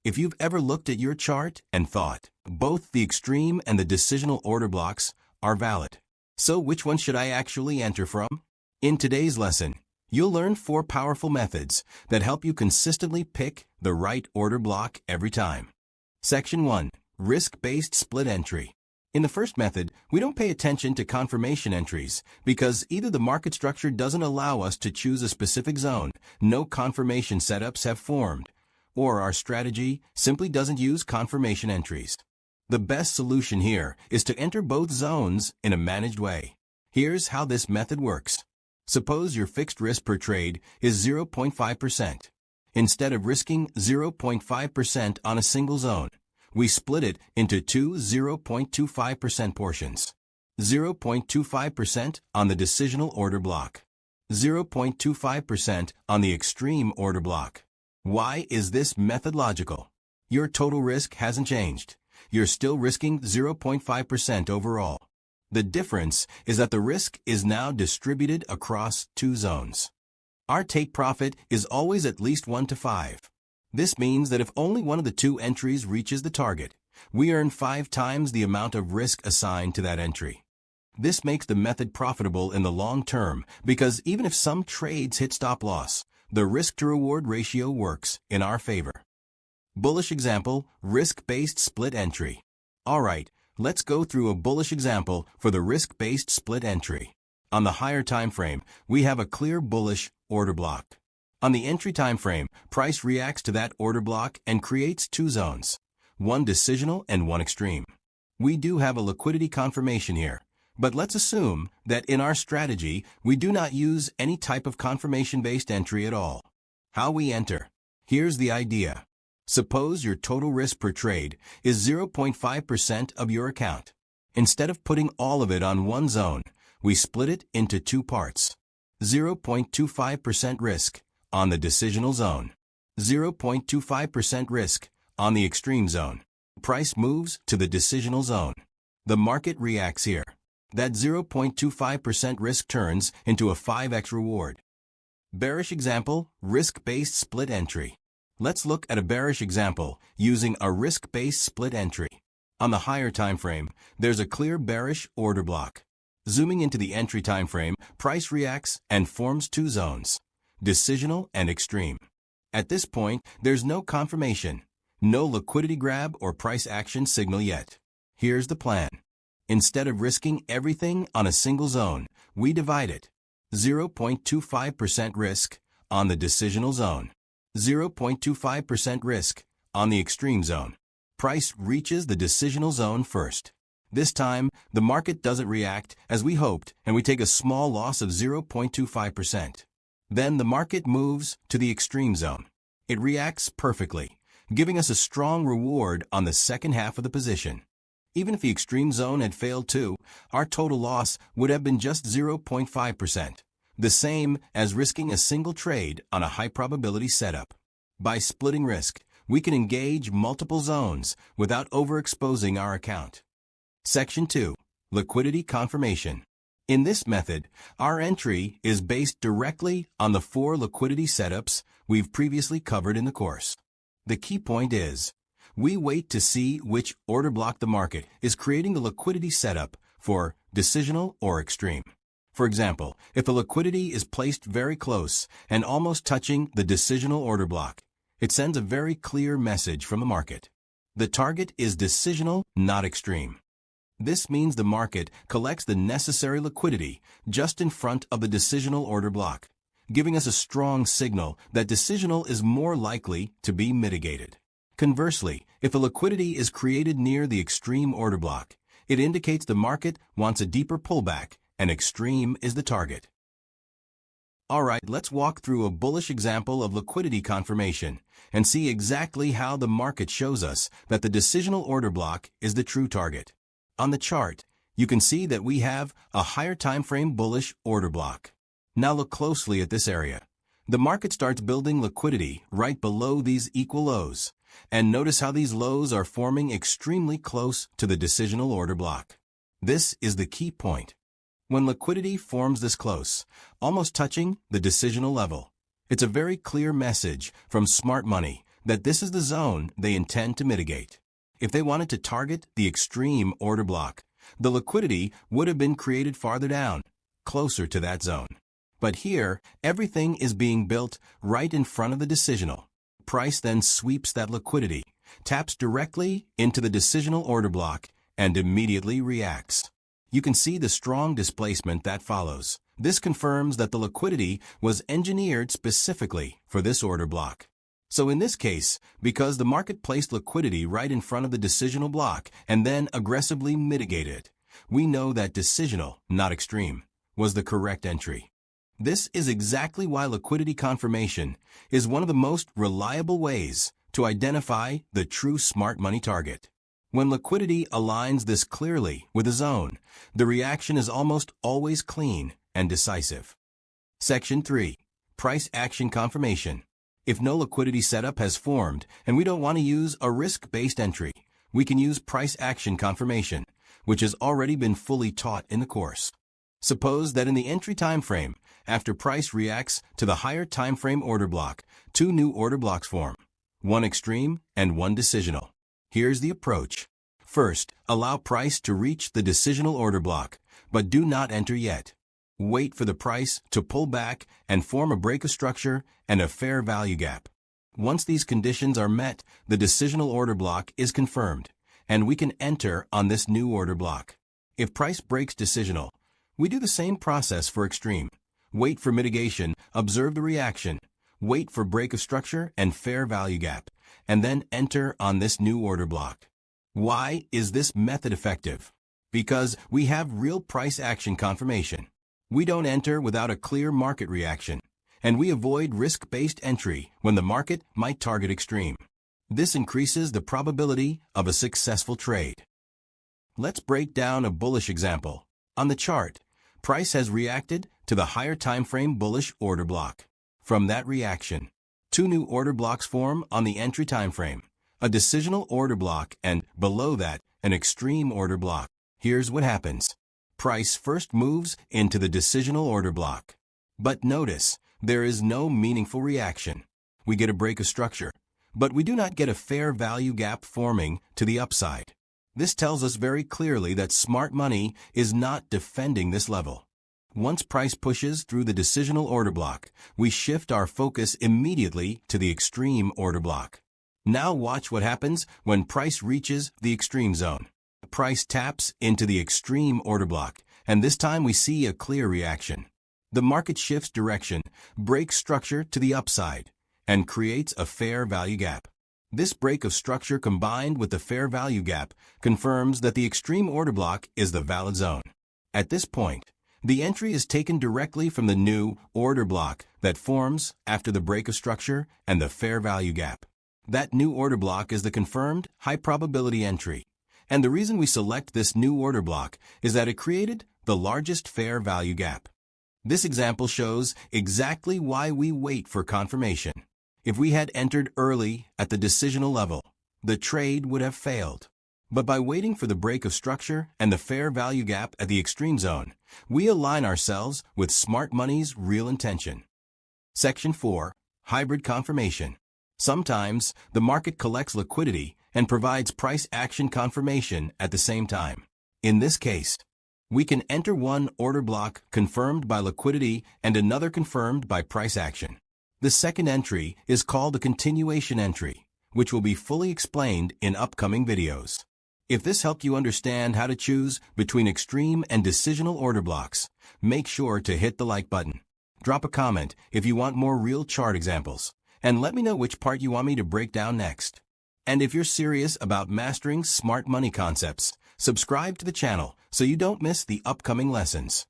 If you've ever looked at your chart and thought, both the extreme and the decisional order blocks are valid. So which one should I actually enter from? In today's lesson, you'll learn 4 powerful methods that help you consistently pick the right order block every time. Section 1. Risk-based split entry. In the first method, we don't pay attention to confirmation entries because either the market structure doesn't allow us to choose a specific zone, no confirmation setups have formed, or our strategy simply doesn't use confirmation entries. The best solution here is to enter both zones in a managed way. Here's how this method works. Suppose your fixed risk per trade is 0.5%. Instead of risking 0.5% on a single zone, we split it into two 0.25% portions. 0.25% on the decisional order block. 0.25% on the extreme order block. Why is this method logical? Your total risk hasn't changed. You're still risking 0.5% overall. The difference is that the risk is now distributed across 2 zones. Our take profit is always at least 1 to 5. This means that if only one of the 2 entries reaches the target, we earn 5 times the amount of risk assigned to that entry. This makes the method profitable in the long term because even if some trades hit stop loss, the risk-to-reward ratio works in our favor. Bullish example, risk-based split entry. Alright, let's go through a bullish example for the risk-based split entry. On the higher time frame, we have a clear bullish order block. On the entry time frame, price reacts to that order block and creates 2 zones, one decisional and one extreme. We do have a liquidity confirmation here, but let's assume that in our strategy, we do not use any type of confirmation-based entry at all. How we enter? Here's the idea. Suppose your total risk per trade is 0.5% of your account. Instead of putting all of it on one zone, we split it into 2 parts. 0.25% risk on the decisional zone. 0.25% risk on the extreme zone. Price moves to the decisional zone. The market reacts here. That 0.25% risk turns into a 5x reward. Bearish example, risk-based split entry. Let's look at a bearish example using a risk-based split entry. On the higher time frame, there's a clear bearish order block. Zooming into the entry time frame, price reacts and forms 2 zones, decisional and extreme. At this point, there's no confirmation, no liquidity grab or price action signal yet. Here's the plan. Instead of risking everything on a single zone, we divide it. 0.25% risk on the decisional zone. 0.25% risk on the extreme zone. Price reaches the decisional zone first. This time, the market doesn't react as we hoped and we take a small loss of 0.25%. Then the market moves to the extreme zone. It reacts perfectly, giving us a strong reward on the second half of the position. Even if the extreme zone had failed too, our total loss would have been just 0.5%, the same as risking a single trade on a high-probability setup. By splitting risk, we can engage multiple zones without overexposing our account. Section 2. Liquidity Confirmation. In this method, our entry is based directly on the 4 liquidity setups we've previously covered in the course. The key point is, we wait to see which order block the market is creating the liquidity setup for decisional or extreme. For example, if a liquidity is placed very close and almost touching the decisional order block, it sends a very clear message from the market. The target is decisional, not extreme. This means the market collects the necessary liquidity just in front of the decisional order block, giving us a strong signal that decisional is more likely to be mitigated. Conversely, if a liquidity is created near the extreme order block, it indicates the market wants a deeper pullback and extreme is the target. Alright, let's walk through a bullish example of liquidity confirmation and see exactly how the market shows us that the decisional order block is the true target. On the chart, you can see that we have a higher time frame bullish order block. Now look closely at this area. The market starts building liquidity right below these equal lows. And notice how these lows are forming extremely close to the decisional order block. This is the key point. When liquidity forms this close, almost touching the decisional level, it's a very clear message from smart money that this is the zone they intend to mitigate. If they wanted to target the extreme order block, the liquidity would have been created farther down, closer to that zone. But here, everything is being built right in front of the decisional. Price then sweeps that liquidity, taps directly into the decisional order block, and immediately reacts. You can see the strong displacement that follows. This confirms that the liquidity was engineered specifically for this order block. So in this case, because the market placed liquidity right in front of the decisional block and then aggressively mitigated it, we know that decisional, not extreme, was the correct entry. This is exactly why liquidity confirmation is one of the most reliable ways to identify the true smart money target. When liquidity aligns this clearly with a zone, the reaction is almost always clean and decisive. Section 3. Price Action Confirmation. If no liquidity setup has formed and we don't want to use a risk-based entry, we can use price action confirmation, which has already been fully taught in the course. Suppose that in the entry time frame, after price reacts to the higher time frame order block, two new order blocks form, one extreme and one decisional. Here's the approach. First, allow price to reach the decisional order block, but do not enter yet. Wait for the price to pull back and form a break of structure and a fair value gap. Once these conditions are met, the decisional order block is confirmed, and we can enter on this new order block. If price breaks decisional, we do the same process for extreme. Wait for mitigation, observe the reaction, wait for break of structure and fair value gap, and then enter on this new order block. Why is this method effective? Because we have real price action confirmation. We don't enter without a clear market reaction, and we avoid risk-based entry when the market might target extreme. This increases the probability of a successful trade. Let's break down a bullish example. On the chart, price has reacted to the higher time frame bullish order block. From that reaction, two new order blocks form on the entry time frame, a decisional order block and, below that, an extreme order block. Here's what happens. Price first moves into the decisional order block. But notice, there is no meaningful reaction. We get a break of structure, but we do not get a fair value gap forming to the upside. This tells us very clearly that smart money is not defending this level. Once price pushes through the decisional order block, we shift our focus immediately to the extreme order block. Now watch what happens when price reaches the extreme zone. Price taps into the extreme order block, and this time we see a clear reaction. The market shifts direction, breaks structure to the upside, and creates a fair value gap. This break of structure combined with the fair value gap confirms that the extreme order block is the valid zone. At this point, the entry is taken directly from the new order block that forms after the break of structure and the fair value gap. That new order block is the confirmed high probability entry. And the reason we select this new order block is that it created the largest fair value gap. This example shows exactly why we wait for confirmation. If we had entered early at the decisional level, the trade would have failed. But by waiting for the break of structure and the fair value gap at the extreme zone, we align ourselves with smart money's real intention. Section 4. Hybrid Confirmation. Sometimes, the market collects liquidity and provides price action confirmation at the same time. In this case, we can enter one order block confirmed by liquidity and another confirmed by price action. The second entry is called a continuation entry, which will be fully explained in upcoming videos. If this helped you understand how to choose between extreme and decisional order blocks, make sure to hit the like button. Drop a comment if you want more real chart examples, and let me know which part you want me to break down next. And if you're serious about mastering smart money concepts, subscribe to the channel so you don't miss the upcoming lessons.